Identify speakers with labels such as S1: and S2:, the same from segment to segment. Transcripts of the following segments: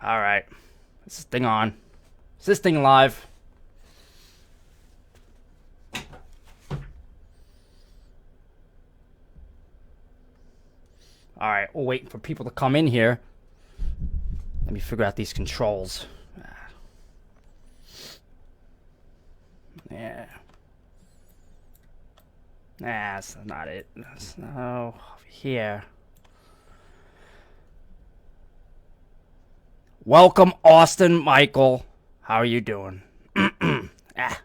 S1: Alright. Is this thing on? Is this thing live? Alright, we're waiting for people to come in here. Let me figure out these controls. Yeah. Nah, that's not it. That's no over here. Welcome, Austin Michael. How are you doing? Ah.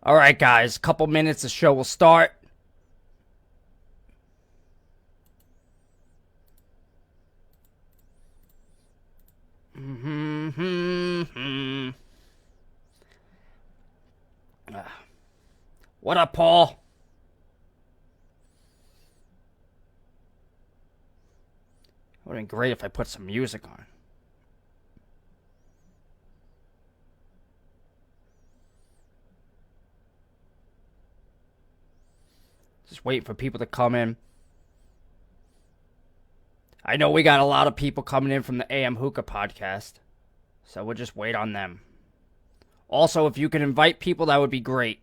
S1: All right, guys. Couple minutes, the show will start. What up, Paul? Would have been great if I put some music on. Just waiting for people to come in. I know we got a lot of people coming in from the AM Hookah podcast, so we'll just wait on them. Also, if you can invite people, that would be great.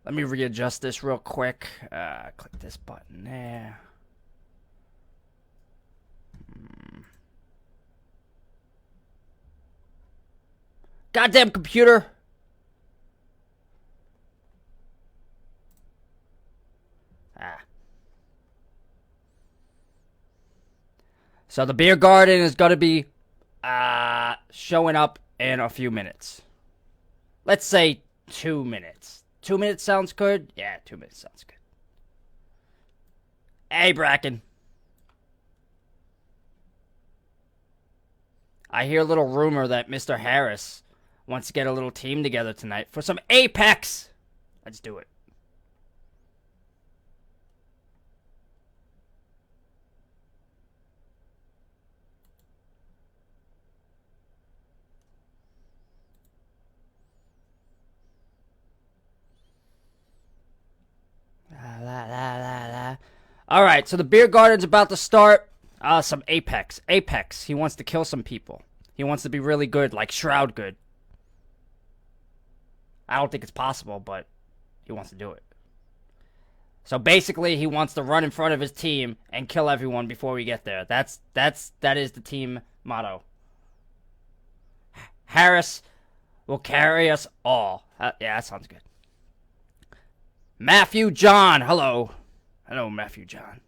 S1: Let me readjust this real quick. Click this button there. Goddamn computer! So the beer garden is going to be showing up in a few minutes. Let's say 2 minutes. 2 minutes sounds good? Yeah, 2 minutes sounds good. Hey, Bracken. I hear a little rumor that Mr. Harris wants to get a little team together tonight for some Apex. Let's do it. All right, so the beer garden's about to start. Some Apex. Apex. He wants to kill some people. He wants to be really good, like Shroud good. I don't think it's possible, but he wants to do it. So basically, he wants to run in front of his team and kill everyone before we get there. That is the team motto. Harris will carry us all. Yeah, that sounds good. Matthew John, hello. Hello, Matthew John.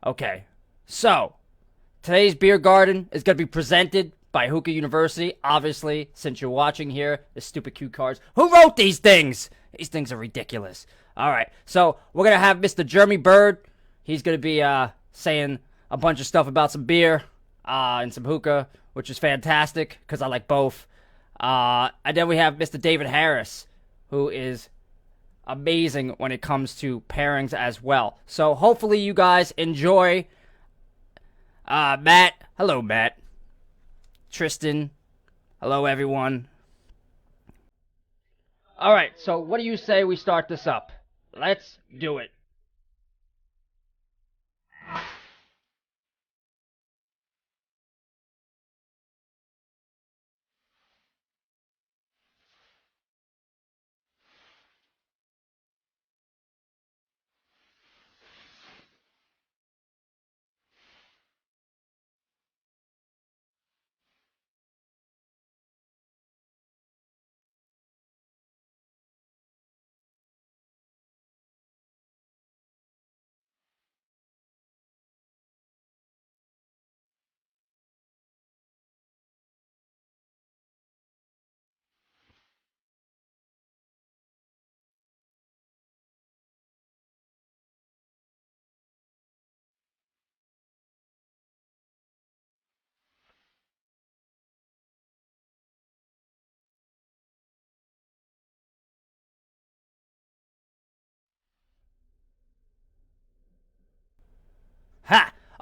S1: Okay, so today's beer garden is going to be presented by Hookah University. Obviously, since you're watching here, the stupid cue cards. Who wrote these things? These things are ridiculous. All right, so we're going to have Mr. Jeremy Bird. He's going to be saying a bunch of stuff about some beer and some hookah, which is fantastic because I like both. And then we have Mr. David Harris, who is amazing when it comes to pairings as well. So hopefully you guys enjoy. Matt, hello Matt. Tristan, hello everyone. All right, so what do you say we start this up? Let's do it.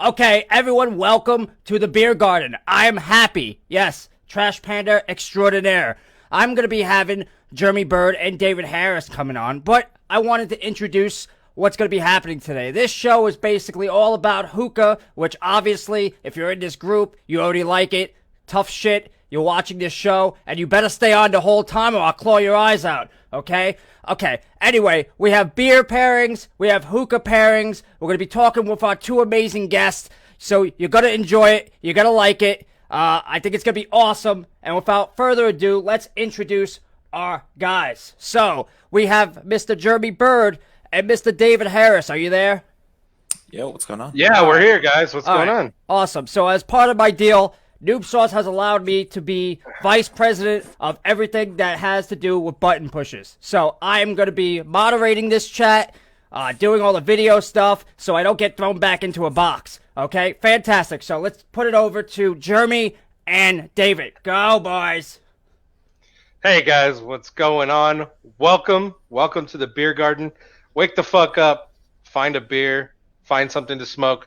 S1: Okay, everyone, welcome to the beer garden. I am happy. Yes, Trash Panda extraordinaire. I'm going to be having Jeremy Bird and David Harris coming on, but I wanted to introduce what's going to be happening today. This show is basically all about hookah, which obviously, if you're in this group, you already like it. Tough shit. You're watching this show, and you better stay on the whole time or I'll claw your eyes out, okay? Okay, anyway, we have beer pairings, we have hookah pairings, we're going to be talking with our two amazing guests, so you're going to enjoy it, you're going to like it, I think it's going to be awesome, and without further ado, let's introduce our guys. So, we have Mr. Jeremy Bird and Mr. David Harris. Are you there?
S2: Yo, what's going on?
S3: Yeah, we're here, guys. What's going on?
S1: Awesome. So, as part of my deal, Noob Sauce has allowed me to be vice president of everything that has to do with button pushes. So I am going to be moderating this chat, doing all the video stuff, so I don't get thrown back into a box. Okay? Fantastic. So let's put it over to Jeremy and David. Go, boys.
S3: Hey, guys. What's going on? Welcome to the beer garden. Wake the fuck up. Find a beer. Find something to smoke.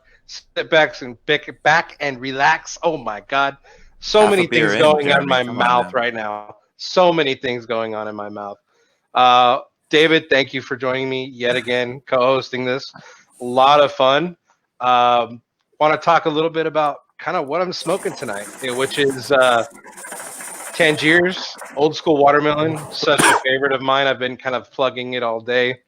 S3: Sit back and relax. Oh my God, so many things going on in my mouth right now. So many things going on in my mouth. David, thank you for joining me yet again, co-hosting this. A lot of fun. Want to talk a little bit about kind of what I'm smoking tonight, which is Tangier's old school watermelon. Such a favorite of mine. I've been kind of plugging it all day.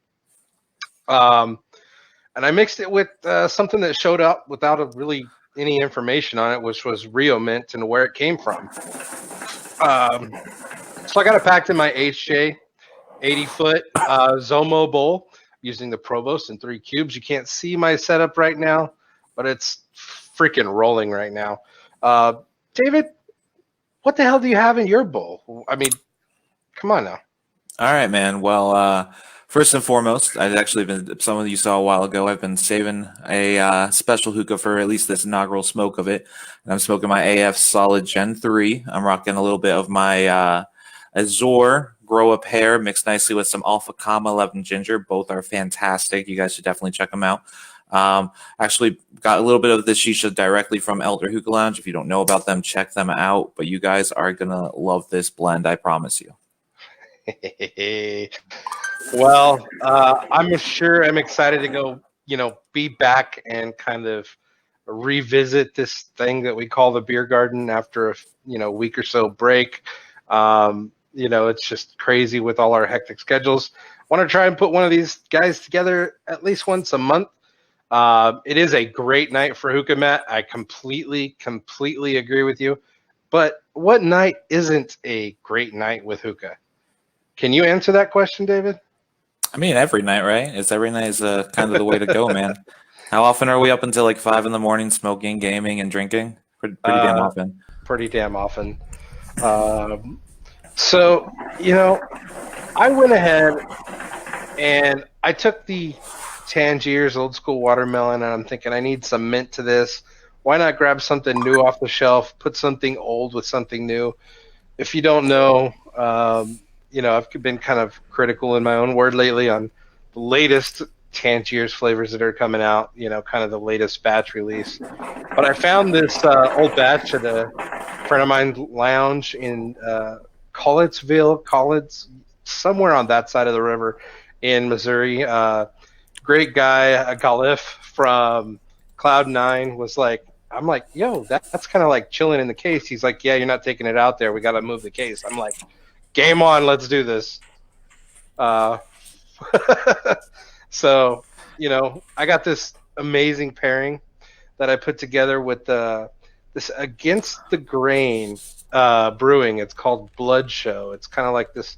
S3: And I mixed it with something that showed up without really any information on it, which was Rio Mint and where it came from. So I got it packed in my HJ 80-foot Zomo bowl using the Provost in 3 cubes. You can't see my setup right now, but it's freaking rolling right now. David, what the hell do you have in your bowl? I mean, come on now.
S2: All right, man. Well, first and foremost, I've actually been, some of you saw a while ago, I've been saving a special hookah for at least this inaugural smoke of it. And I'm smoking my AF Solid Gen 3. I'm rocking a little bit of my Azure Grow Up Hair mixed nicely with some Alpha Kama 11 Ginger. Both are fantastic. You guys should definitely check them out. Actually got a little bit of the shisha directly from Elder Hookah Lounge. If you don't know about them, check them out. But you guys are going to love this blend, I promise you.
S3: Well, I'm excited to go, be back and kind of revisit this thing that we call the beer garden after a week or so break. It's just crazy with all our hectic schedules. I want to try and put one of these guys together at least once a month. It is a great night for hookah, Matt. I completely agree with you. But what night isn't a great night with hookah? Can you answer that question, David?
S2: I mean, every night, right? Every night is kind of the way to go, man. How often are we up until like 5 a.m. smoking, gaming, and drinking? Pretty damn often.
S3: Pretty damn often. So, I went ahead and I took the Tangier's old school watermelon, and I'm thinking I need some mint to this. Why not grab something new off the shelf, put something old with something new? If you don't know, I've been kind of critical in my own word lately on the latest Tangier's flavors that are coming out, kind of the latest batch release. But I found this old batch at a friend of mine's lounge in Collettsville, somewhere on that side of the river in Missouri. Great guy, Galif from Cloud9 was like, I'm like, yo, that's kind of like chilling in the case. He's like, yeah, you're not taking it out there. We got to move the case. I'm like, game on, let's do this. So, I got this amazing pairing that I put together with this Against the Grain brewing. It's called Blood Show. It's kind of like this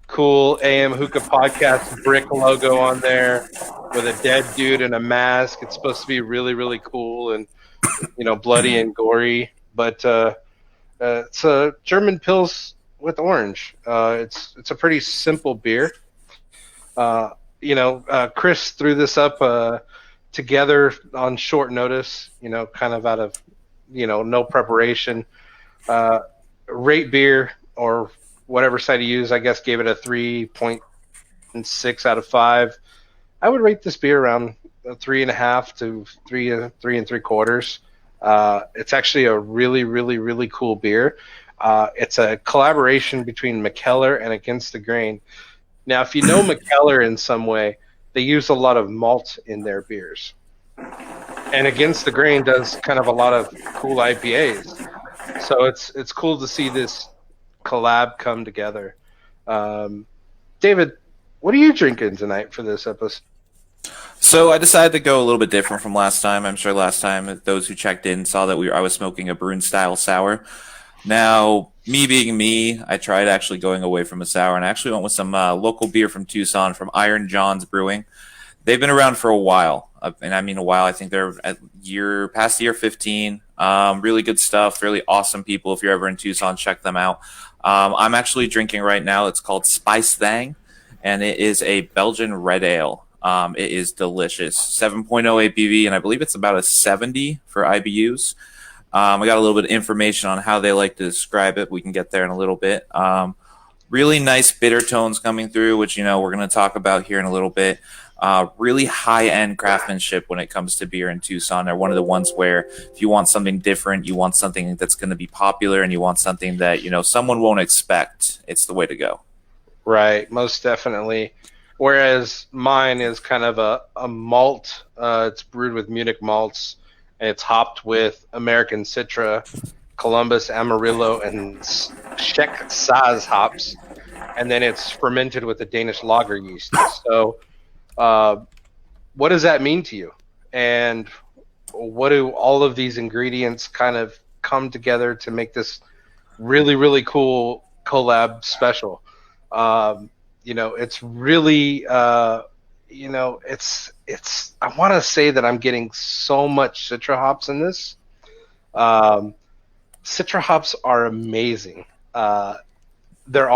S3: cool AM Hookah Podcast brick logo on there with a dead dude in a mask. It's supposed to be really, really cool and, bloody and gory. But it's a German Pils with orange. It's a pretty simple beer. Chris threw this up together on short notice, kind of out of, no preparation. Rate beer or whatever site you use, I guess, gave it a 3.6 out of 5. I would rate this beer around a 3.5 to 3 3 3/4. It's actually a really, really, really cool beer. It's a collaboration between McKellar and Against the Grain. Now, if you know McKellar in some way, they use a lot of malt in their beers. And Against the Grain does kind of a lot of cool IPAs. So it's cool to see this collab come together. David, what are you drinking tonight for this episode?
S2: So I decided to go a little bit different from last time. I'm sure last time those who checked in saw that I was smoking a Brune style sour. Now, me being me, I tried actually going away from a sour and I actually went with some local beer from Tucson from Iron John's Brewing. They've been around for a while, and I mean a while. I think they're past the year 15. Really good stuff, really awesome people. If you're ever in Tucson, check them out. I'm actually drinking right now. It's called Spice Thang, and it is a Belgian red ale. It is delicious. 7.0 ABV, and I believe it's about a 70 for IBUs. I got a little bit of information on how they like to describe it. We can get there in a little bit. Really nice bitter tones coming through, which we're going to talk about here in a little bit. Really high-end craftsmanship when it comes to beer in Tucson. They're one of the ones where if you want something different, you want something that's going to be popular, and you want something that someone won't expect, it's the way to go.
S3: Right, most definitely. Whereas mine is kind of a malt. It's brewed with Munich malts, and it's hopped with American Citra, Columbus, Amarillo, and Czech Saz hops, and then it's fermented with a Danish lager yeast. So what does that mean to you? And what do all of these ingredients kind of come together to make this really, really cool collab special? It's really, it's, I want to say that I'm getting so much Citra hops in this. Citra hops are amazing. They're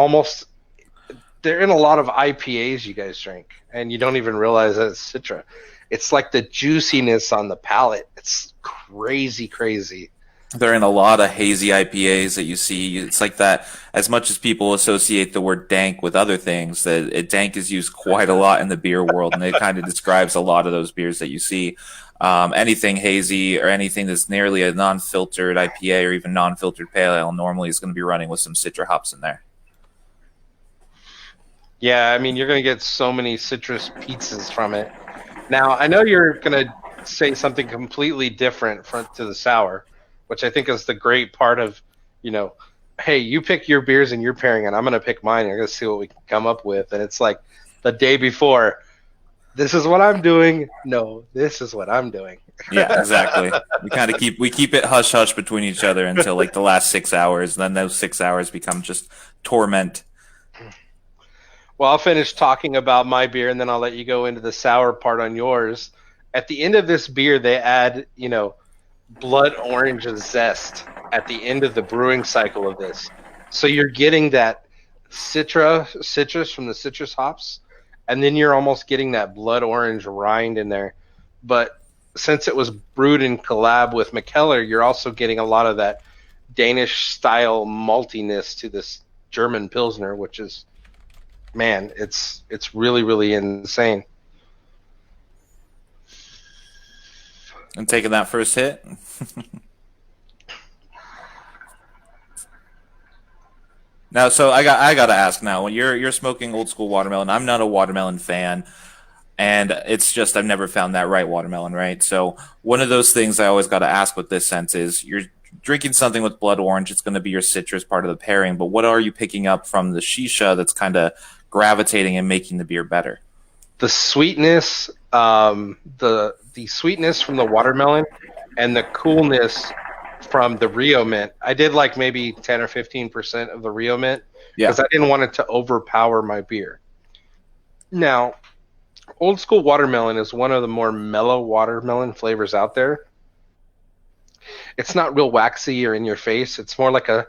S3: in a lot of IPAs you guys drink, and you don't even realize that it's Citra. It's like the juiciness on the palate. It's crazy, crazy.
S2: They're in a lot of hazy IPAs that you see. It's like that. As much as people associate the word dank with other things, that dank is used quite a lot in the beer world, and it kind of describes a lot of those beers that you see. Anything hazy or anything that's nearly a non-filtered IPA or even non-filtered pale ale normally is going to be running with some Citra hops in there.
S3: Yeah, I mean, you're going to get so many citrus pizzas from it. Now, I know you're going to say something completely different to the sour, which I think is the great part of, hey, you pick your beers and your pairing, and I'm going to pick mine. And you're going to see what we can come up with. And it's like the day before, this is what I'm doing. No, this is what I'm doing.
S2: Yeah, exactly. We keep it hush hush between each other until like the last 6 hours. And then those 6 hours become just torment.
S3: Well, I'll finish talking about my beer, and then I'll let you go into the sour part on yours. At the end of this beer, they add, blood orange zest at the end of the brewing cycle of this. So you're getting that citrus from the citrus hops, and then you're almost getting that blood orange rind in there. But since it was brewed in collab with McKellar, you're also getting a lot of that Danish-style maltiness to this German Pilsner, which is, man, it's really, really insane.
S2: And taking that first hit. Now, so I got to ask now, when you're smoking old school watermelon, I'm not a watermelon fan, and it's just I've never found that right watermelon, right? So one of those things I always got to ask with this sense is you're drinking something with blood orange, it's going to be your citrus part of the pairing, but what are you picking up from the shisha that's kind of gravitating and making the beer better?
S3: The sweetness, the sweetness from the watermelon, and the coolness from the Rio Mint. I did like maybe 10 or 15% of the Rio Mint because I didn't want it to overpower my beer. Now, old school watermelon is one of the more mellow watermelon flavors out there. It's not real waxy or in your face. It's more like a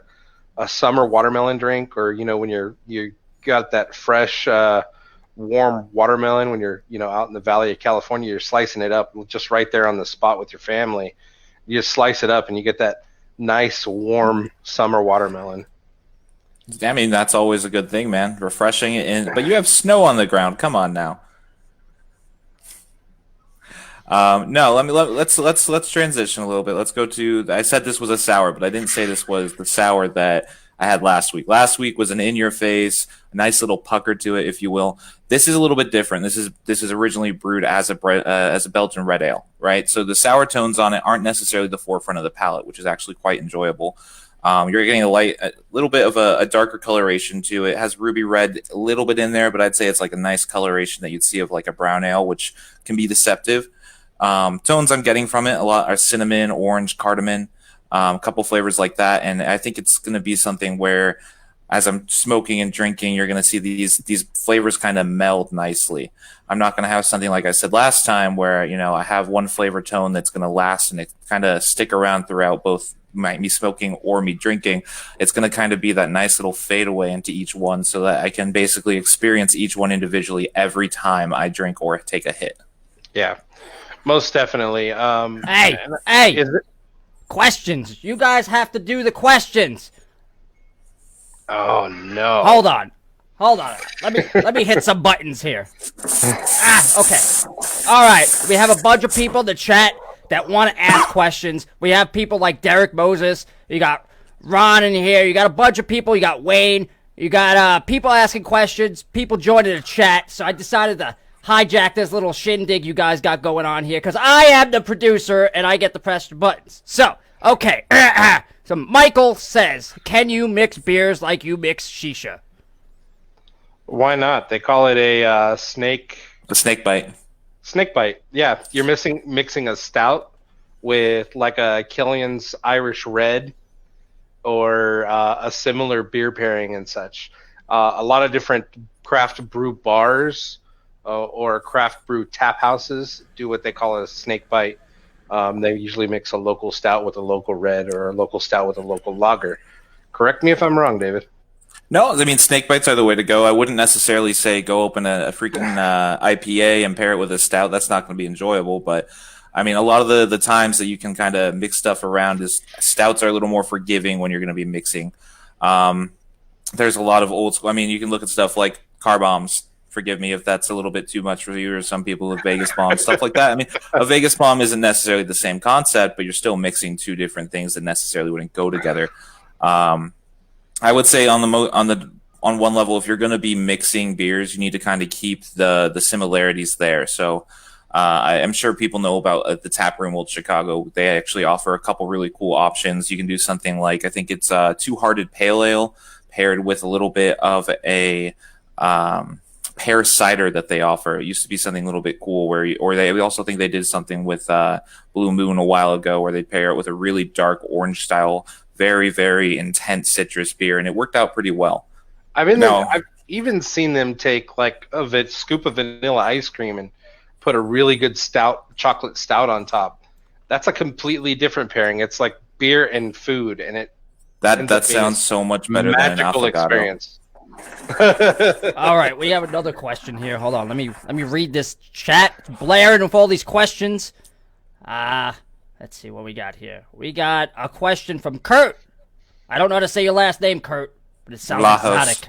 S3: summer watermelon drink, or when you got that fresh warm watermelon when you're out in the Valley of California. You're slicing it up just right there on the spot with your family. You just slice it up and you get that nice warm summer watermelon.
S2: I mean, that's always a good thing, man. Refreshing. But you have snow on the ground. Come on now. No, let's transition a little bit. Let's go to. I said this was a sour, but I didn't say this was the sour that I had last week. Last week was an in-your-face, nice little pucker to it, if you will. This is a little bit different. This is originally brewed as a Belgian red ale, right? So the sour tones on it aren't necessarily the forefront of the palate, which is actually quite enjoyable. You're getting a little bit of a darker coloration to it. It has ruby red a little bit in there, but I'd say it's like a nice coloration that you'd see of like a brown ale, which can be deceptive. Tones I'm getting from it a lot are cinnamon, orange, cardamom, a couple flavors like that, and I think it's going to be something where, as I'm smoking and drinking, you're going to see these flavors kind of meld nicely. I'm not going to have something like I said last time, where I have one flavor tone that's going to last and it kind of stick around throughout both me smoking or me drinking. It's going to kind of be that nice little fade away into each one, so that I can basically experience each one individually every time I drink or take a hit.
S3: Yeah. Most definitely.
S1: Hey, questions. You guys have to do the questions.
S3: Oh no!
S1: Hold on. Let me hit some buttons here. Okay. All right. We have a bunch of people in the chat that want to ask questions. We have people like Derek Moses. You got Ron in here. You got a bunch of people. You got Wayne. You got people asking questions. People joining the chat. So I decided to hijack this little shindig you guys got going on here, because I am the producer and I get to press the buttons. So, okay. So Michael says, can you mix beers like you mix shisha?
S3: Why not? They call it a snake.
S2: A snake bite.
S3: Snake bite. Yeah, you're mixing a stout with like a Killian's Irish Red or a similar beer pairing and such. A lot of different craft brew bars or craft brew tap houses do what they call a snake bite. They usually mix a local stout with a local red or a local stout with a local lager. Correct me if I'm wrong, David.
S2: No, I mean, snake bites are the way to go. I wouldn't necessarily say go open a freaking IPA and pair it with a stout. That's not going to be enjoyable. But, I mean, a lot of the times that you can kind of mix stuff around is stouts are a little more forgiving when you're going to be mixing. There's a lot of old school. I mean, you can look at stuff like car bombs. Forgive me if that's a little bit too much for you or some people with Vegas bomb, stuff like that. I mean, a Vegas bomb isn't necessarily the same concept, but you're still mixing two different things that necessarily wouldn't go together. I would say on one level, if you're going to be mixing beers, you need to kind of keep the similarities there. So I'm sure people know about the Tap Room Old Chicago. They actually offer a couple really cool options. You can do something like, I think it's Two Hearted Pale Ale paired with a little bit of a pear cider that they offer. It used to be something a little bit cool we also think they did something with Blue Moon a while ago where they pair it with a really dark orange style, very, very intense citrus beer, and it worked out pretty well.
S3: I've even seen them take like a scoop of vanilla ice cream and put a really good chocolate stout on top. That's a completely different pairing. It's like beer and food, and
S2: that sounds so much better than an
S3: magical
S2: affogato.
S3: experience.
S1: All right, we have another question here. Hold on, let me read this chat. It's blaring with all these questions. Let's see what we got here. We got a question from Kurt. I don't know how to say your last name, Kurt, but it sounds exotic.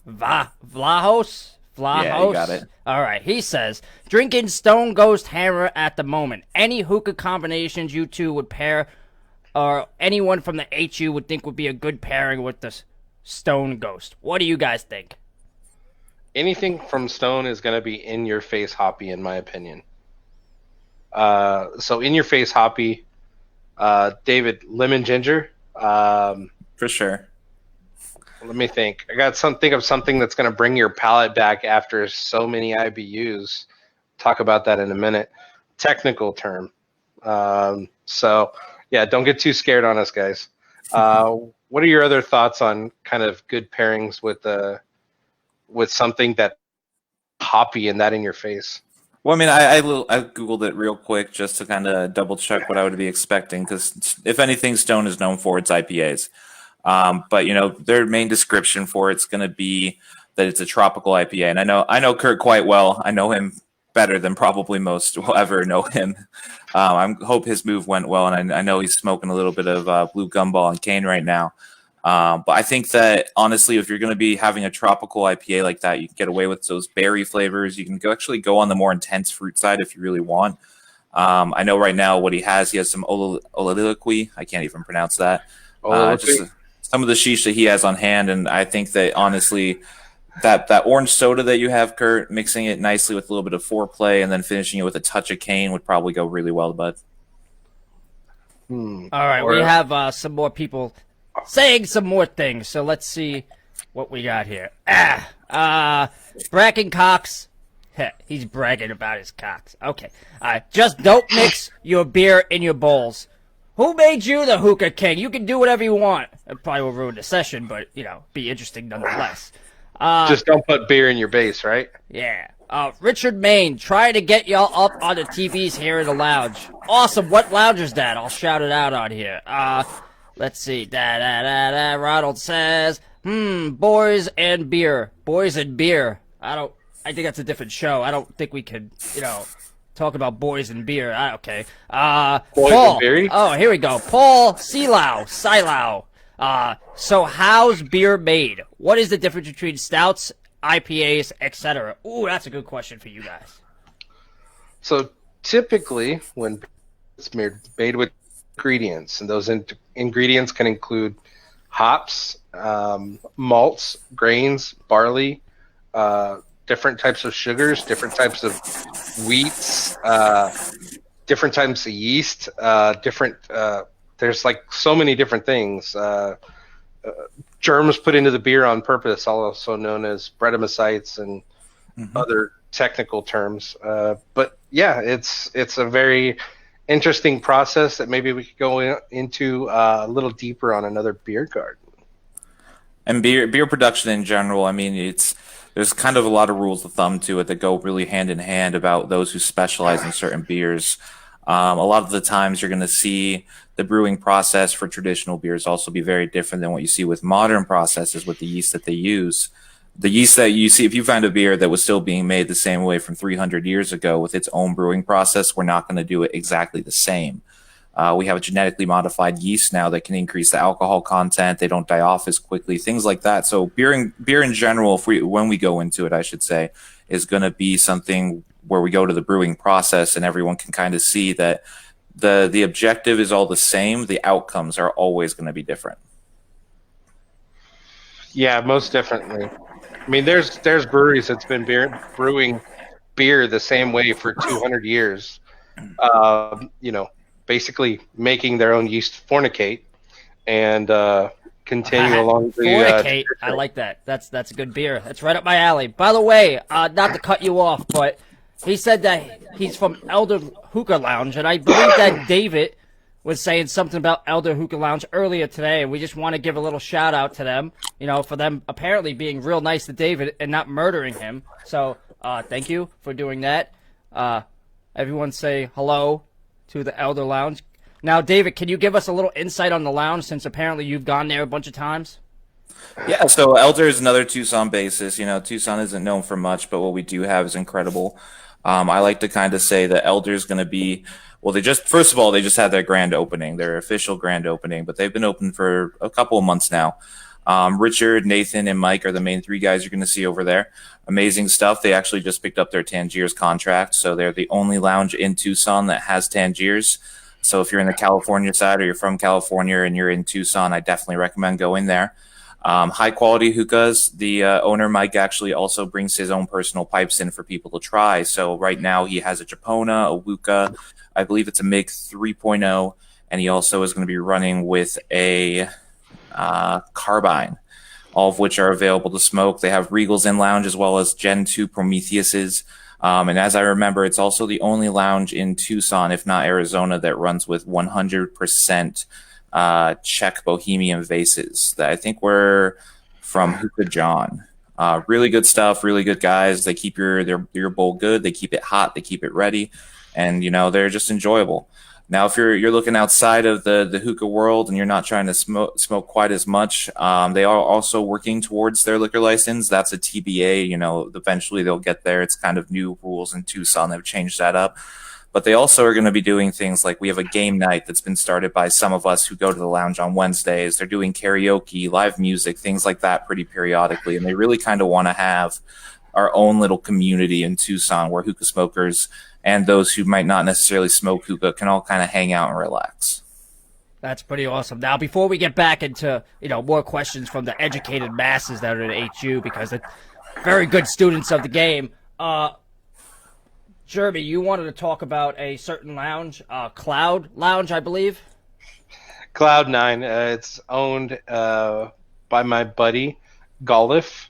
S1: Vlahos?
S2: Yeah, you got it.
S1: All right, he says, drinking Stone Ghost Hammer at the moment. Any hookah combinations you two would pair, or anyone from the HU would think would be a good pairing with the Stone Ghost? What do you guys think?
S3: Anything from Stone is going to be in-your-face hoppy, in my opinion. So in-your-face hoppy, David, lemon ginger.
S2: For sure.
S3: Let me think. I got think of something that's going to bring your palate back after so many IBUs. Talk about that in a minute. Technical term. So yeah, don't get too scared on us, guys. What are your other thoughts on kind of good pairings with something that hoppy and that in your face?
S2: Well, I mean, I Googled it real quick just to kind of double check what I would be expecting, because if anything Stone is known for, it's IPAs. But their main description for it's going to be that it's a tropical IPA, and I know Kurt quite well. I know him better than probably most will ever know him. I hope his move went well, and I know he's smoking a little bit of blue gumball and cane right now. But I think that honestly, if you're going to be having a tropical IPA like that, you can get away with those berry flavors. You can actually go on the more intense fruit side if you really want. I know right now what he has some oliliqui. I can't even pronounce that. Just some of the shisha he has on hand, and I think that honestly, that orange soda that you have, Kurt, mixing it nicely with a little bit of foreplay and then finishing it with a touch of cane would probably go really well, bud.
S1: All right, we have some more people saying some more things, so let's see what we got here. Bracken Cox. He's bragging about his cocks. Okay. Just don't mix your beer in your bowls. Who made you the hookah king? You can do whatever you want. It probably will ruin the session, but, be interesting nonetheless.
S3: Just don't put beer in your base, right?
S1: Yeah. Richard Main, trying to get y'all up on the TVs here in the lounge. Awesome. What lounge is that? I'll shout it out on here. Let's see. Ronald says, boys and beer. Boys and beer. I think that's a different show. I don't think we could, talk about boys and beer. Okay.
S3: Boys
S1: Paul.
S3: and beer?
S1: Oh, here we go. Paul Silau. So how's beer made? What is the difference between stouts, IPAs, etc.? Ooh, that's a good question for you guys.
S3: So typically, when it's made with ingredients, and those ingredients can include hops, malts, grains, barley, different types of sugars, different types of wheats, different types of yeast, there's like so many different things. Germs put into the beer on purpose, also known as Brettanomyces and other technical terms. But yeah, it's a very interesting process that maybe we could go into a little deeper on another beer garden.
S2: And beer production in general, I mean, there's kind of a lot of rules of thumb to it that go really hand in hand about those who specialize in certain beers. A lot of the times you're going to see the brewing process for traditional beers also be very different than what you see with modern processes with the yeast that they use. The yeast that you see, if you find a beer that was still being made the same way from 300 years ago with its own brewing process, we're not going to do it exactly the same. We have a genetically modified yeast now that can increase the alcohol content. They don't die off as quickly, things like that. So beer in general, when we go into it, I should say, is going to be something where we go to the brewing process and everyone can kind of see that the objective is all the same. The outcomes are always going to be different.
S3: Yeah, most definitely. I mean, there's breweries that's been brewing beer the same way for 200 years. Basically making their own yeast fornicate and continue along the
S1: fornicate. I like that. That's a good beer. That's right up my alley. By the way, not to cut you off, but he said that he's from Elder Hookah Lounge, and I believe that David was saying something about Elder Hookah Lounge earlier today, and we just want to give a little shout out to them, for them apparently being real nice to David and not murdering him. So thank you for doing that. Everyone say hello to the Elder Lounge. Now, David, can you give us a little insight on the lounge since apparently you've gone there a bunch of times?
S2: Yeah, so Elder is another Tucson basis. Tucson isn't known for much, but what we do have is incredible. I like to kind of say that Elder is going to be, well, they just had their grand opening, their official grand opening, but they've been open for a couple of months now. Richard, Nathan, and Mike are the main three guys you're going to see over there. Amazing stuff. They actually just picked up their Tangiers contract, so they're the only lounge in Tucson that has Tangiers. So if you're in the California side or you're from California and you're in Tucson, I definitely recommend going there. High quality hookahs. The owner, Mike, actually also brings his own personal pipes in for people to try. So right now he has a Japona, a Hookah, I believe it's a MIG 3.0, and he also is going to be running with a carbine, all of which are available to smoke. They have Regals in lounge as well as Gen 2 Prometheuses. And as I remember, it's also the only lounge in Tucson, if not Arizona, that runs with 100% Czech Bohemian vases. That I think were from Hookah John. Really good stuff, really good guys. They keep your bowl good. They keep it hot. They keep it ready. And, they're just enjoyable. Now, if you're looking outside of the hookah world and you're not trying to smoke quite as much, they are also working towards their liquor license. That's a TBA. Eventually they'll get there. It's kind of new rules in Tucson. They've changed that up. But they also are going to be doing things like we have a game night that's been started by some of us who go to the lounge on Wednesdays. They're doing karaoke, live music, things like that pretty periodically. And they really kind of want to have our own little community in Tucson where hookah smokers and those who might not necessarily smoke hookah can all kind of hang out and relax.
S1: That's pretty awesome. Now, before we get back into more questions from the educated masses that are at HU, because they're very good students of the game, Jeremy, you wanted to talk about a certain lounge, Cloud Lounge, I believe.
S3: Cloud9. It's owned by my buddy Galif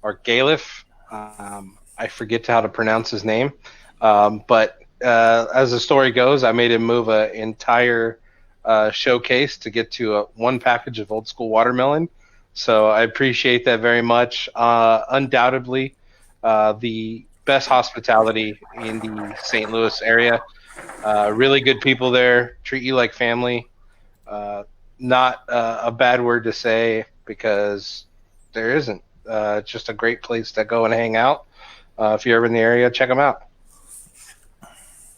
S3: or Galif. I forget how to pronounce his name, but as the story goes, I made him move an entire showcase to get to one package of old school watermelon. So I appreciate that very much. Undoubtedly, the best hospitality in the St. Louis area. Really good people there, treat you like family. Not a bad word to say, because there isn't. Just a great place to go and hang out. If you're ever in the area, check them out.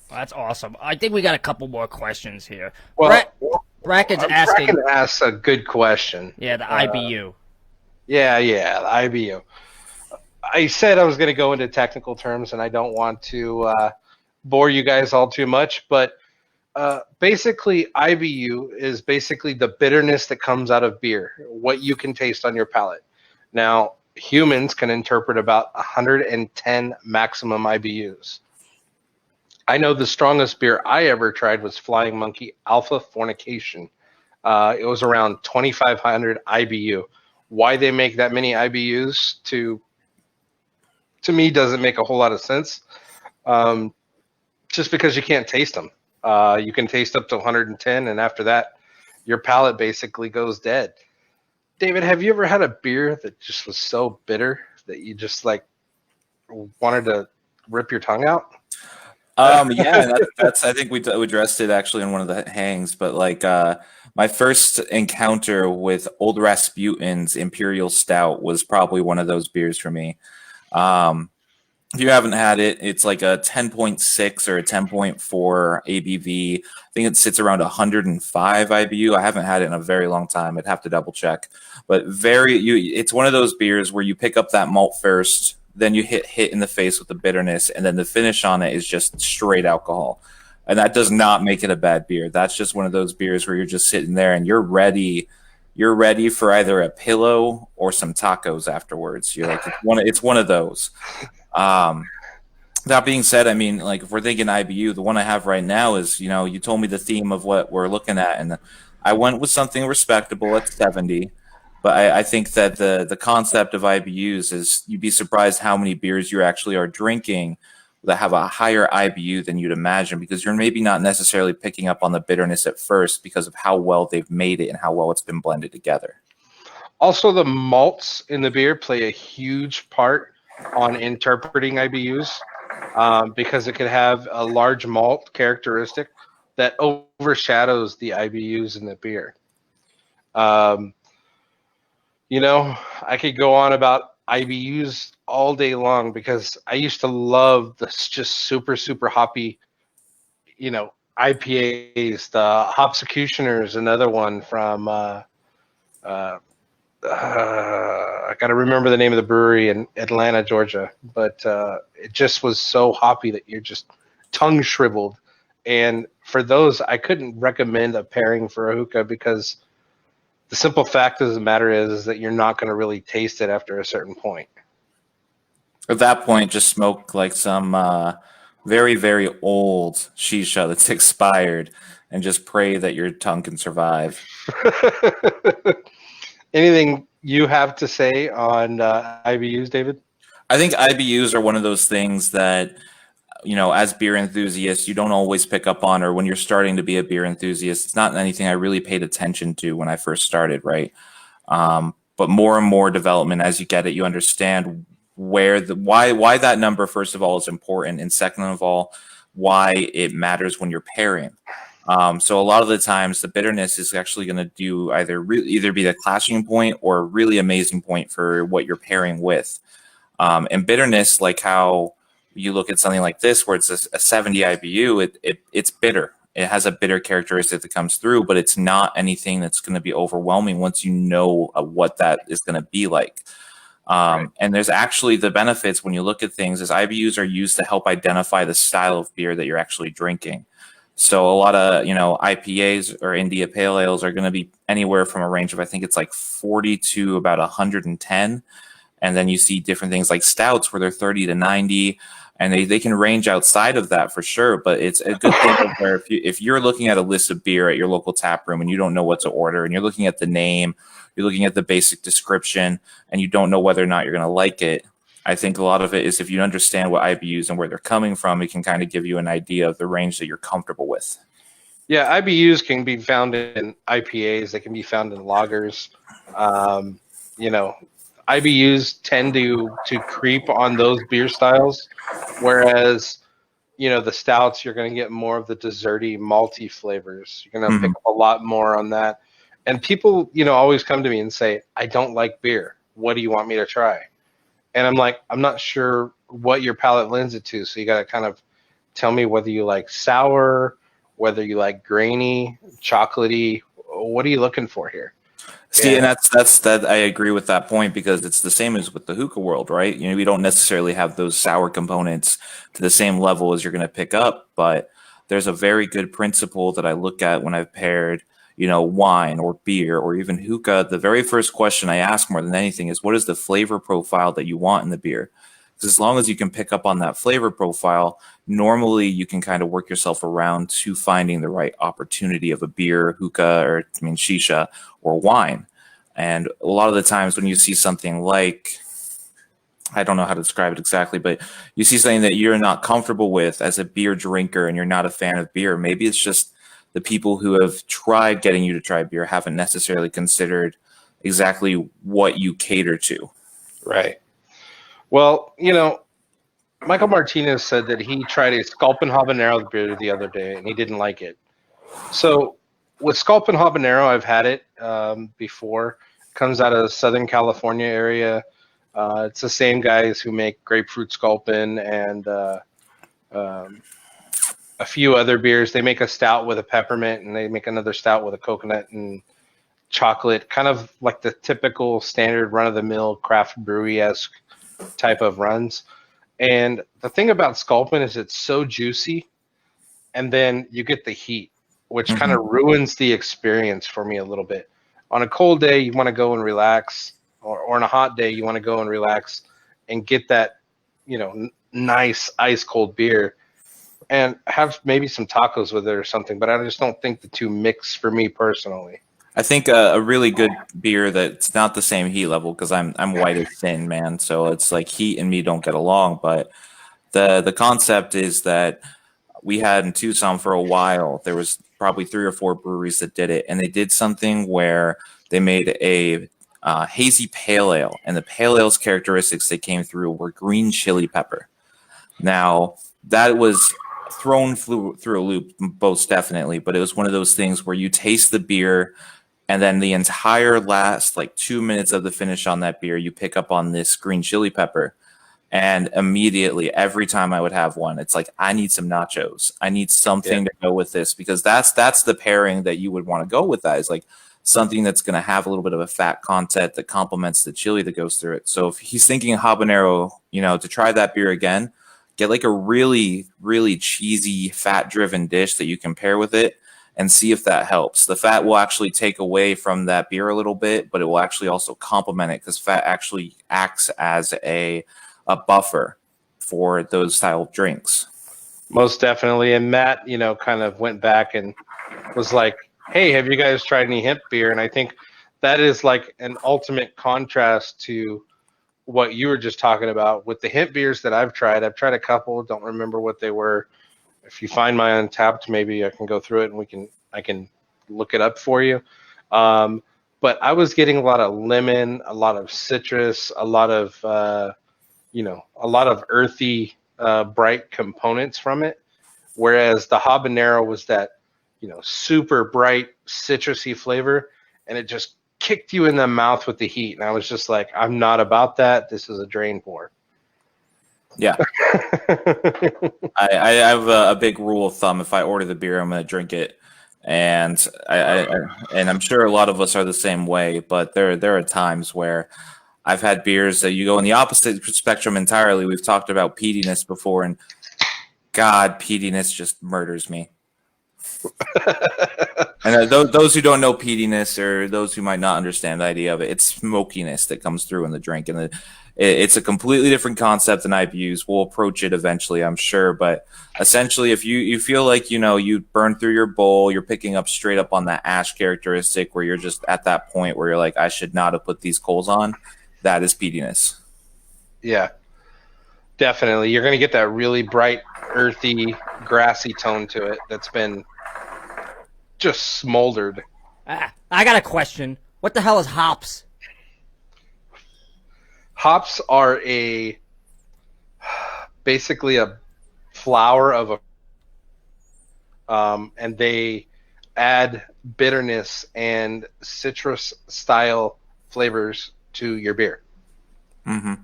S1: That's awesome. I think we got a couple more questions here.
S3: Well,
S1: Bracken's asking.
S3: Bracken asks a good question.
S1: Yeah, the IBU.
S3: Yeah, the IBU. I said I was going to go into technical terms, and I don't want to bore you guys all too much, but basically IBU is basically the bitterness that comes out of beer, what you can taste on your palate. Now, humans can interpret about 110 maximum IBUs. I know the strongest beer I ever tried was Flying Monkey Alpha Fornication. It was around 2,500 IBU. Why they make that many IBUs to me doesn't make a whole lot of sense. Just because you can't taste them. You can taste up to 110, and after that, your palate basically goes dead. David, have you ever had a beer that just was so bitter that you just wanted to rip your tongue out?
S2: Yeah, that's. I think we addressed it actually in one of the hangs, but my first encounter with Old Rasputin's Imperial Stout was probably one of those beers for me. If you haven't had it, it's like a 10.6 or a 10.4 ABV. I think it sits around 105 IBU. I haven't had it in a very long time. I'd have to double check. But it's one of those beers where you pick up that malt first, then you hit in the face with the bitterness, and then the finish on it is just straight alcohol. And that does not make it a bad beer. That's just one of those beers where you're just sitting there and you're ready for either a pillow or some tacos afterwards. You're like, it's one of those. That being said, I mean, if we're thinking IBU, the one I have right now is, you told me the theme of what we're looking at, and I went with something respectable at 70. But I think that the concept of IBUs is, you'd be surprised how many beers you actually are drinking that have a higher IBU than you'd imagine, because you're maybe not necessarily picking up on the bitterness at first because of how well they've made it and how well it's been blended together.
S3: Also, the malts in the beer play a huge part on interpreting IBUs, because it could have a large malt characteristic that overshadows the IBUs in the beer. I could go on about IBUs all day long, because I used to love this just super, super hoppy, IPAs. The Hopsecutioner's another one from, I got to remember the name of the brewery in Atlanta, Georgia. But it just was so hoppy that you're just tongue shriveled. And for those, I couldn't recommend a pairing for a hookah, because the simple fact of the matter is that you're not going to really taste it after a certain point.
S2: At that point, just smoke some very, very old shisha that's expired and just pray that your tongue can survive.
S3: Anything you have to say on IBUs, David?
S2: I think IBUs are one of those things that, as beer enthusiasts, you don't always pick up on, or when you're starting to be a beer enthusiast, it's not anything I really paid attention to when I first started, right? But more and more development, as you get it, you understand why that number, first of all, is important, and second of all, why it matters when you're pairing. So a lot of the times, the bitterness is actually going to do either be the clashing point or a really amazing point for what you're pairing with. And bitterness, like how you look at something like this, where it's a 70 IBU, it's bitter. It has a bitter characteristic that comes through, but it's not anything that's going to be overwhelming once you know what that is going to be like.
S3: Right.
S2: And there's actually the benefits when you look at things is IBUs are used to help identify the style of beer that you're actually drinking. So a lot of, IPAs or India Pale Ales are going to be anywhere from a range of, I think it's like 40 to about 110. And then you see different things like stouts where they're 30 to 90, and they can range outside of that for sure. But it's a good thing where if you're looking at a list of beer at your local tap room and you don't know what to order, and you're looking at the name, you're looking at the basic description, and you don't know whether or not you're going to like it, I think a lot of it is if you understand what IBUs and where they're coming from, it can kind of give you an idea of the range that you're comfortable with.
S3: Yeah, IBUs can be found in IPAs. They can be found in lagers. Um, you know, IBUs tend to creep on those beer styles, whereas the stouts you're going to get more of the desserty, malty flavors. You're going to pick
S2: Mhm.
S3: up a lot more on that. And people, always come to me and say, "I don't like beer. What do you want me to try?" And I'm like, I'm not sure what your palate lends it to. So you got to kind of tell me whether you like sour, whether you like grainy, chocolatey. What are you looking for here?
S2: See, and
S3: And
S2: that's that I agree with that point because it's the same as with the hookah world, right? We don't necessarily have those sour components to the same level as you're going to pick up, but there's a very good principle that I look at when I've paired, wine or beer or even hookah. The very first question I ask more than anything is what is the flavor profile that you want in the beer? Because as long as you can pick up on that flavor profile, normally you can kind of work yourself around to finding the right opportunity of a beer, hookah, or shisha or wine. And a lot of the times when you see something like, I don't know how to describe it exactly, but you see something that you're not comfortable with as a beer drinker and you're not a fan of beer, maybe it's just the people who have tried getting you to try beer haven't necessarily considered exactly what you cater to.
S3: right. Well, Michael Martinez said that he tried a Sculpin Habanero beer the other day and he didn't like it. So with Sculpin Habanero, I've had it before. Comes out of Southern California area. It's the same guys who make Grapefruit Sculpin and um, a few other beers. They make a stout with a peppermint, and they make another stout with a coconut and chocolate, kind of like the typical standard run of the mill craft brewery esque type of runs. And the thing about Sculpin is it's so juicy, and then you get the heat, which kind
S2: Mhm.
S3: of ruins the experience for me a little bit. On a cold day, you want to go and relax, or on a hot day, you want to go and relax and get that, nice ice cold beer and have maybe some tacos with it or something. But I just don't think the two mix for me personally.
S2: I think a really good beer that's not the same heat level because I'm white as thin, man. So it's like heat and me don't get along. But the concept is that we had in Tucson for a while. There was probably 3 or 4 breweries that did it, and they did something where they made a hazy pale ale, and the pale ale's characteristics they came through were green chili pepper. Now that was through a loop, most definitely, but it was one of those things where you taste the beer, and then the entire last like 2 minutes of the finish on that beer, you pick up on this green chili pepper. And immediately, every time I would have one, it's like I need some nachos. I need
S3: Yeah.
S2: something to go with this because that's the pairing that you would want to go with. That is like something that's going to have a little bit of a fat content that complements the chili that goes through it. So if he's thinking habanero, to try that beer again, get like a really really cheesy fat driven dish that you can pair with it and see if that helps. The fat will actually take away from that beer a little bit, but it will actually also complement it because fat actually acts as a buffer for those style of drinks.
S3: Most definitely. And Matt, kind of went back and was like, "Hey, have you guys tried any hemp beer?" And I think that is like an ultimate contrast to what you were just talking about with the hemp beers that I've tried. I've tried a couple, don't remember what they were. If you find my Untapped, maybe I can go through it and I can look it up for you. Um, but I was getting a lot of lemon, a lot of citrus, a lot of a lot of earthy, bright components from it. Whereas the habanero was that, super bright citrusy flavor, and it just kicked you in the mouth with the heat. And I was just like, I'm not about that. This is a drain pour.
S2: Yeah, I have a big rule of thumb. If I order the beer, I'm going to drink it, and and I'm sure a lot of us are the same way. But there are times where I've had beers that you go in the opposite spectrum entirely. We've talked about peatiness before, and God, peatiness just murders me. And those who don't know peatiness, or those who might not understand the idea of it, it's smokiness that comes through in the drink, and it's a completely different concept than IBUs. We'll approach it eventually, I'm sure, but essentially, if you feel like you burn through your bowl, you're picking up straight up on that ash characteristic, where you're just at that point where you're like, I should not have put these coals on. That is peatiness.
S3: Yeah, definitely. You're going to get that really bright, earthy, grassy tone to it that's been just smoldered.
S1: I got a question. What the hell is hops?
S3: Hops are basically a flower of and they add bitterness and citrus style flavors to your beer.
S2: Mm-hmm.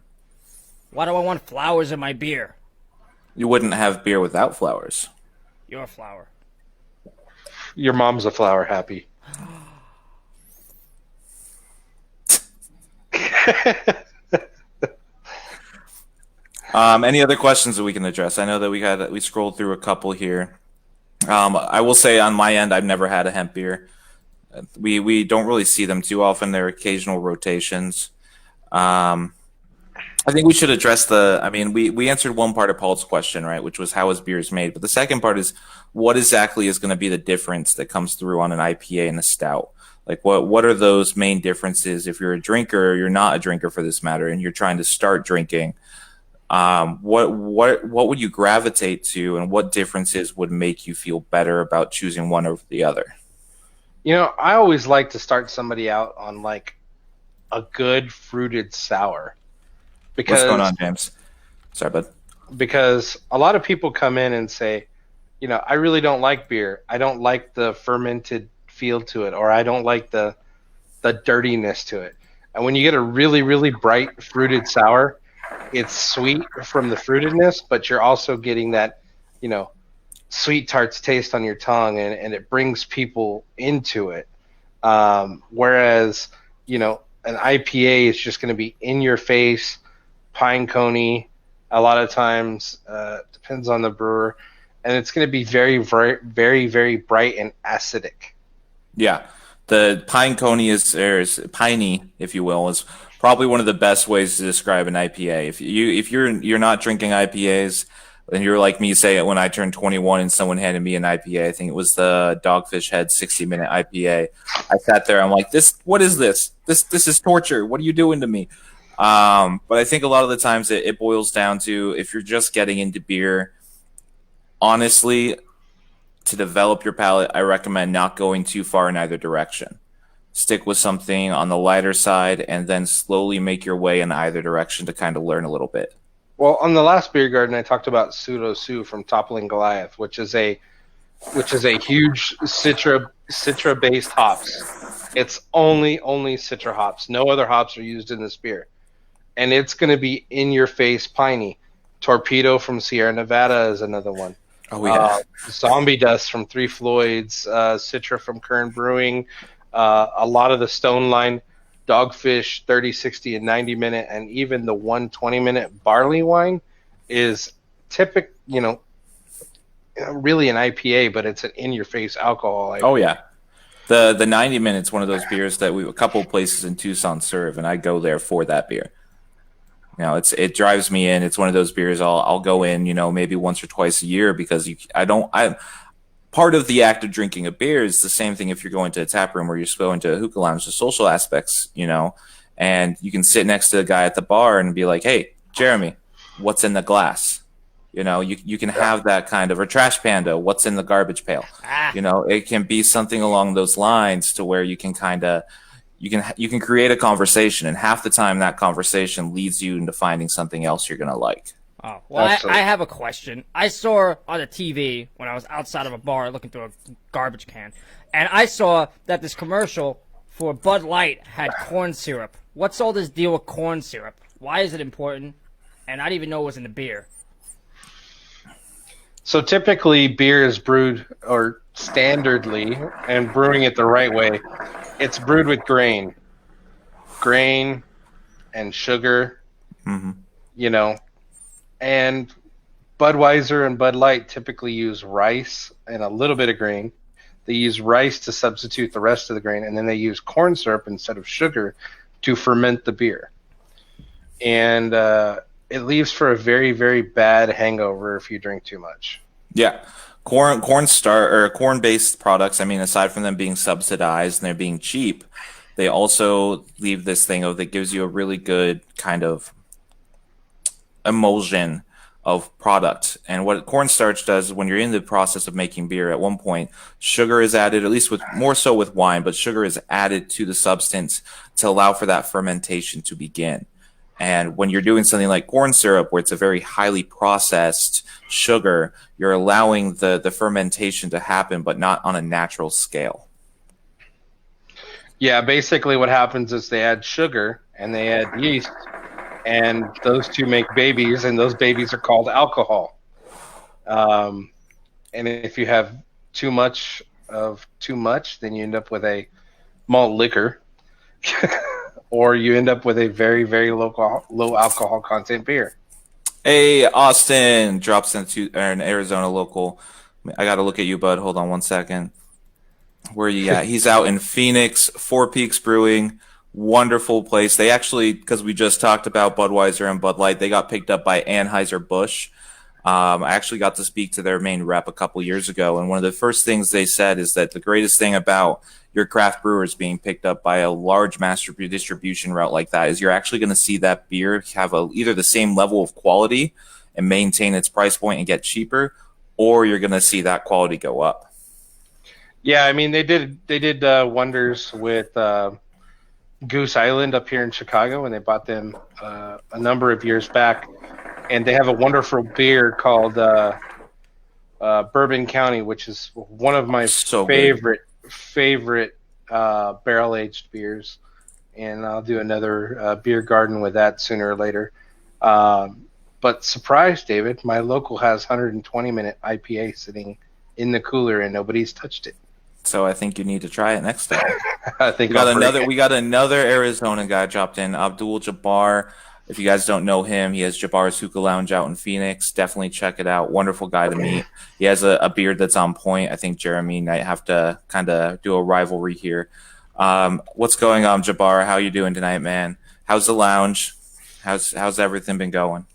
S1: Why do I want flowers in my beer?
S2: You wouldn't have beer without flowers.
S1: You're a flower.
S3: Your mom's a flower, Happy.
S2: Any other questions that we can address? I know that we scrolled through a couple here. I will say on my end, I've never had a hemp beer. We don't really see them too often. They're occasional rotations. I think we should address we answered one part of Paul's question, right, which was how is beers made. But the second part is what exactly is going to be the difference that comes through on an IPA and a stout? Like what are those main differences if you're a drinker or you're not a drinker for this matter and you're trying to start drinking? What would you gravitate to, and what differences would make you feel better about choosing one over the other?
S3: I always like to start somebody out on like a good fruited sour. Because,
S2: what's going on, James? Sorry, bud.
S3: Because a lot of people come in and say, I really don't like beer. I don't like the fermented feel to it, or I don't like the dirtiness to it. And when you get a really, really bright fruited sour, it's sweet from the fruitedness, but you're also getting that, sweet tarts taste on your tongue, and it brings people into it. Whereas, an IPA is just going to be in your face, pine coney, a lot of times, depends on the brewer, and it's going to be very, very, very, very bright and acidic.
S2: Yeah, the pine coney is piney, if you will, is probably one of the best ways to describe an IPA. If you're not drinking IPAs, and you're like me, say when I turned 21 and someone handed me an IPA, I think it was the Dogfish Head 60-minute IPA. I sat there, I'm like, what is this? This is torture. What are you doing to me? But I think a lot of the times it boils down to, if you're just getting into beer, honestly, to develop your palate, I recommend not going too far in either direction. Stick with something on the lighter side and then slowly make your way in either direction to kind of learn a little bit.
S3: Well, on the last beer garden, I talked about Pseudo Sue from Toppling Goliath, which is a huge citra-based hops. It's only citra hops. No other hops are used in this beer. And it's going to be in your face piney. Torpedo from Sierra Nevada is another one.
S2: Oh, yeah.
S3: Zombie Dust from Three Floyds, Citra from Kern Brewing, a lot of the Stone Line, Dogfish 30, 60, and 90 minute, and even the 120-minute barley wine is typical, really an IPA, but it's an in-your-face alcohol IPA.
S2: Oh, yeah. The 90 minutes, one of those beers that a couple of places in Tucson serve, and I go there for that beer. It drives me in. It's one of those beers I'll go in, maybe once or twice a year, because part of the act of drinking a beer is the same thing if you're going to a tap room or you're going to a hookah lounge, the social aspects, and you can sit next to the guy at the bar and be like, hey, Jeremy, what's in the glass? You can have that kind of, or Trash Panda, what's in the garbage pail? It can be something along those lines to where you can kind of, you can create a conversation, and half the time that conversation leads you into finding something else you're going to like.
S1: Oh, well, I have a question. I saw on the TV when I was outside of a bar looking through a garbage can, and I saw that this commercial for Bud Light had corn syrup. What's all this deal with corn syrup? Why is it important? And I didn't even know it was in the beer.
S3: So typically beer is brewed, or standardly, and brewing it the right way, it's brewed with grain. Grain, and sugar,
S2: Mm-hmm.
S3: you know, and Budweiser and Bud Light typically use rice and a little bit of grain. They use rice to substitute the rest of the grain, and then they use corn syrup instead of sugar to ferment the beer. And it leaves for a very, very bad hangover if you drink too much.
S2: Yeah. Corn based products, I mean, aside from them being subsidized and they're being cheap, they also leave this thing of that gives you a really good kind of emulsion of product. And what cornstarch does when you're in the process of making beer, at one point, sugar is added, at least with more so with wine, but sugar is added to the substance to allow for that fermentation to begin. And when you're doing something like corn syrup, where it's a very highly processed sugar, you're allowing the fermentation to happen, but not on a natural scale.
S3: Yeah, basically what happens is they add sugar and they add yeast, and those two make babies, and those babies are called alcohol. And if you have too much of too much, then you end up with a malt liquor, or you end up with a very, very low alcohol content beer.
S2: Hey, Austin drops into an Arizona local. I got to look at you, bud. Hold on one second. Where are you at? He's out in Phoenix, Four Peaks Brewing. Wonderful place. They actually, because we just talked about Budweiser and Bud Light, they got picked up by Anheuser-Busch. I actually got to speak to their main rep a couple years ago, and one of the first things they said is that the greatest thing about your craft brewers being picked up by a large mass distribution route like that is you're actually going to see that beer have either the same level of quality and maintain its price point and get cheaper, or you're going to see that quality go up.
S3: Yeah, I mean they did wonders with Goose Island up here in Chicago, and they bought them a number of years back, and they have a wonderful beer called Bourbon County, which is one of my favorite barrel aged beers, and I'll do another beer garden with that sooner or later. But surprise, David, my local has 120-minute IPA sitting in the cooler, and nobody's touched it.
S2: So I think you need to try it next time.
S3: I think
S2: we got another Arizona guy dropped in, Abdul Jabbar. If you guys don't know him, he has Jabbar's Hookah Lounge out in Phoenix. Definitely check it out. Wonderful guy to meet. He has a beard that's on point. I think Jeremy might have to kind of do a rivalry here. What's going on, Jabbar? How you doing tonight, man? How's the lounge? How's everything been going?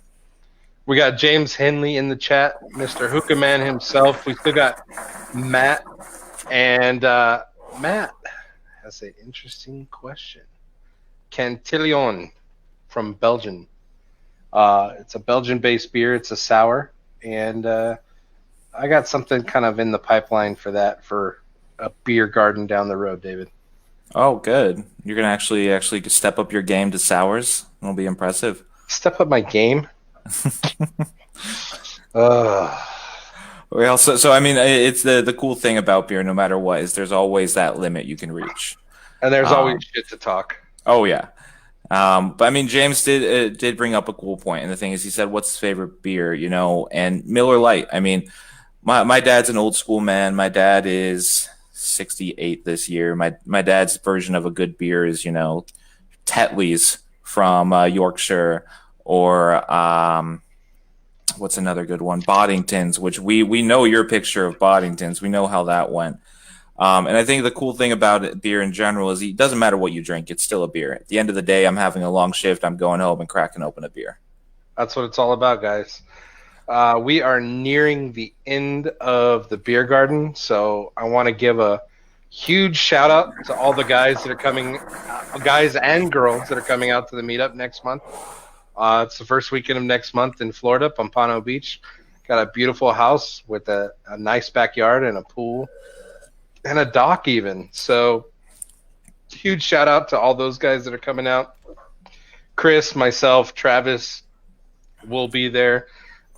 S3: We got James Henley in the chat, Mr. Hookah Man himself. We still got Matt. And Matt has an interesting question. Cantillon from Belgium. It's a Belgian-based beer. It's a sour. And I got something kind of in the pipeline for that, for a beer garden down the road, David.
S2: Oh, good. You're going to actually step up your game to sours. It'll be impressive.
S3: Step up my game?
S2: Well, so I mean, it's the cool thing about beer, no matter what, is there's always that limit you can reach,
S3: and there's always shit to talk.
S2: Oh yeah, but I mean, James did bring up a cool point, and the thing is, he said, "What's his favorite beer?" And Miller Lite. I mean, my dad's an old school man. My dad is 68 this year. My dad's version of a good beer is Tetley's from Yorkshire, or what's another good one? Boddington's, which we know your picture of Boddington's. We know how that went. And I think the cool thing about beer in general is it doesn't matter what you drink. It's still a beer. At the end of the day, I'm having a long shift. I'm going home and cracking open a beer.
S3: That's what it's all about, guys. We are nearing the end of the beer garden, so I want to give a huge shout out to all the guys that are coming, guys and girls that are coming out to the meetup next month. It's the first weekend of next month in Florida, Pompano Beach. Got a beautiful house with a nice backyard and a pool and a dock even. So huge shout out to all those guys that are coming out. Chris, myself, Travis will be there.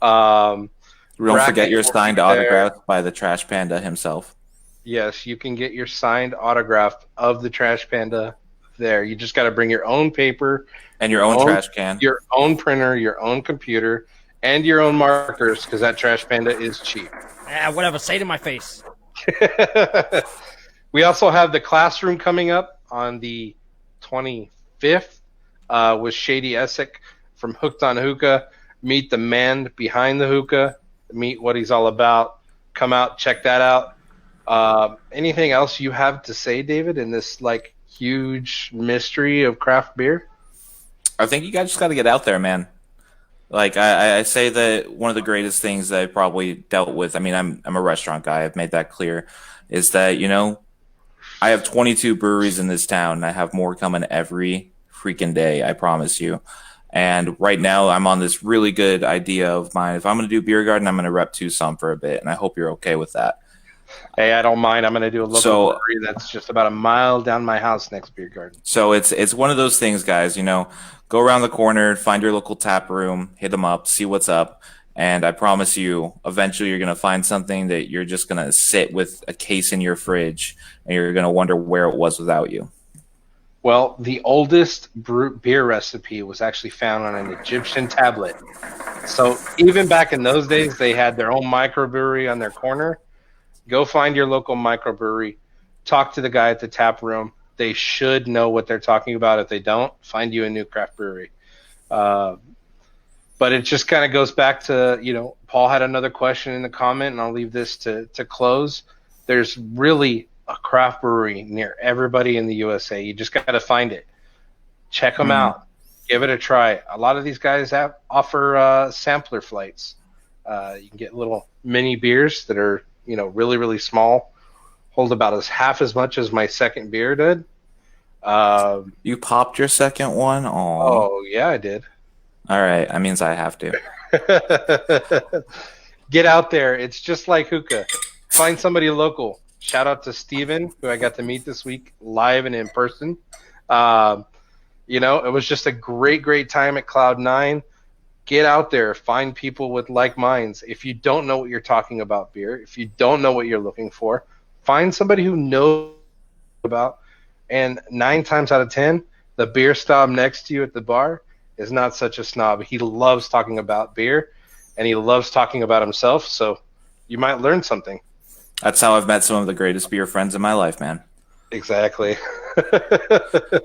S2: Don't forget your signed autograph by the Trash Panda himself.
S3: Yes, you can get your signed autograph of the Trash Panda there. You just got to bring your own paper.
S2: And your own trash can.
S3: Your own printer, your own computer, and your own markers, because that Trash Panda is cheap.
S1: Whatever. Say it in my face.
S3: We also have the classroom coming up on the 25th with Shady Essick from Hooked on Hookah. Meet the man behind the hookah. Meet what he's all about. Come out, check that out. Anything else you have to say, David, in this like huge mystery of craft beer?
S2: I think you guys just got to get out there, man. Like I say that one of the greatest things that I probably dealt with. I mean, I'm a restaurant guy. I've made that clear. Is that I have 22 breweries in this town, and I have more coming every freaking day. I promise you. And right now, I'm on this really good idea of mine. If I'm going to do beer garden, I'm going to rep Tucson for a bit, and I hope you're okay with that.
S3: Hey, I don't mind. I'm going to do a local brewery that's just about a mile down my house next beer garden.
S2: So it's one of those things, guys. Go around the corner, find your local tap room, hit them up, see what's up, and I promise you, eventually you're going to find something that you're just going to sit with a case in your fridge, and you're going to wonder where it was without you.
S3: Well, the oldest beer recipe was actually found on an Egyptian tablet. So even back in those days, they had their own microbrewery on their corner. Go find your local microbrewery. Talk to the guy at the tap room. They should know what they're talking about. If they don't, find you a new craft brewery. But it just kind of goes back to, Paul had another question in the comment, and I'll leave this to close. There's really a craft brewery near everybody in the USA. You just got to find it. Check them out. Give it a try. A lot of these guys offer sampler flights. You can get little mini beers that are, really, really small. Hold about half as much as my second beer did.
S2: You popped your second one? Aww.
S3: Oh, yeah, I did.
S2: All right. That means I have to.
S3: Get out there. It's just like hookah. Find somebody local. Shout out to Steven, who I got to meet this week live and in person. It was just a great, great time at Cloud9. Get out there. Find people with like minds. If you don't know what you're talking about beer, if you don't know what you're looking for, find somebody who knows about. And 9 times out of 10, the beer snob next to you at the bar is not such a snob. He loves talking about beer, and he loves talking about himself, so you might learn something.
S2: That's how I've met some of the greatest beer friends in my life, man.
S3: Exactly.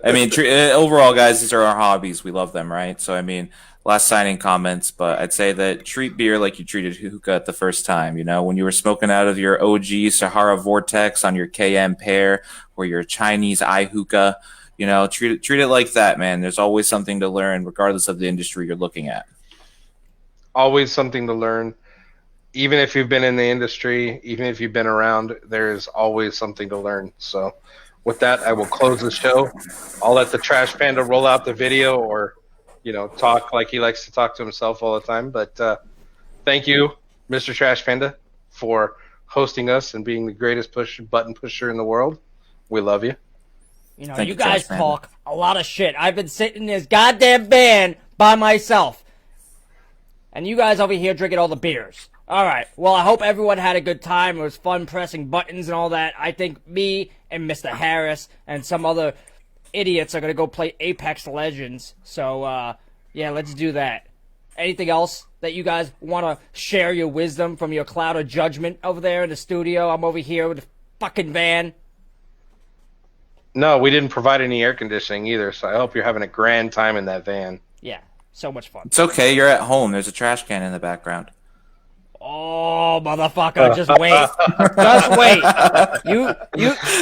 S2: I mean, overall, guys, these are our hobbies. We love them, right? So, I mean, last signing comments, but I'd say that treat beer like you treated hookah at the first time. When you were smoking out of your OG Sahara Vortex on your KM pair or your Chinese eye hookah, treat it like that, man. There's always something to learn, regardless of the industry you're looking at.
S3: Always something to learn. Even if you've been in the industry, even if you've been around, there's always something to learn. So with that, I will close the show. I'll let the Trash Panda roll out the video or, talk like he likes to talk to himself all the time. But thank you, Mr. Trash Panda, for hosting us and being the greatest button pusher in the world. We love you.
S1: You guys talk a lot of shit. I've been sitting in this goddamn van by myself. And you guys over here drinking all the beers. All right. Well, I hope everyone had a good time. It was fun pressing buttons and all that. I think me and Mr. Harris and some other idiots are going to go play Apex Legends. So, yeah, let's do that. Anything else that you guys want to share your wisdom from your cloud of judgment over there in the studio? I'm over here with the fucking van.
S3: No, we didn't provide any air conditioning either, so I hope you're having a grand time in that van.
S1: Yeah, so much fun.
S2: It's okay. You're at home. There's a trash can in the background.
S1: Oh, motherfucker, just wait. Just wait.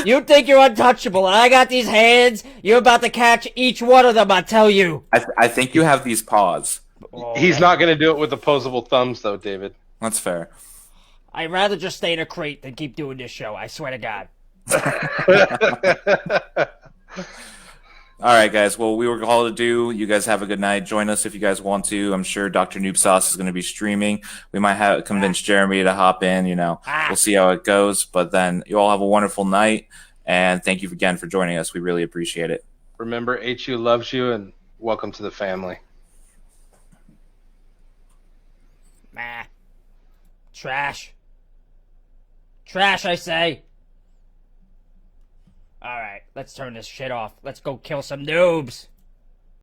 S1: You think you're untouchable, and I got these hands. You're about to catch each one of them, I tell you.
S2: I think you have these paws.
S3: Oh, he's not going to do it with opposable thumbs, though, David.
S2: That's fair.
S1: I'd rather just stay in a crate than keep doing this show, I swear to God.
S2: All right, guys. Well, we were called to do. You guys have a good night. Join us if you guys want to. I'm sure Dr. Noob Sauce is going to be streaming. We might have convince Jeremy to hop in. We'll see how it goes. But then you all have a wonderful night. And thank you again for joining us. We really appreciate it.
S3: Remember, HU loves you, and welcome to the family.
S1: Trash. Trash, I say. Alright, let's turn this shit off. Let's go kill some noobs.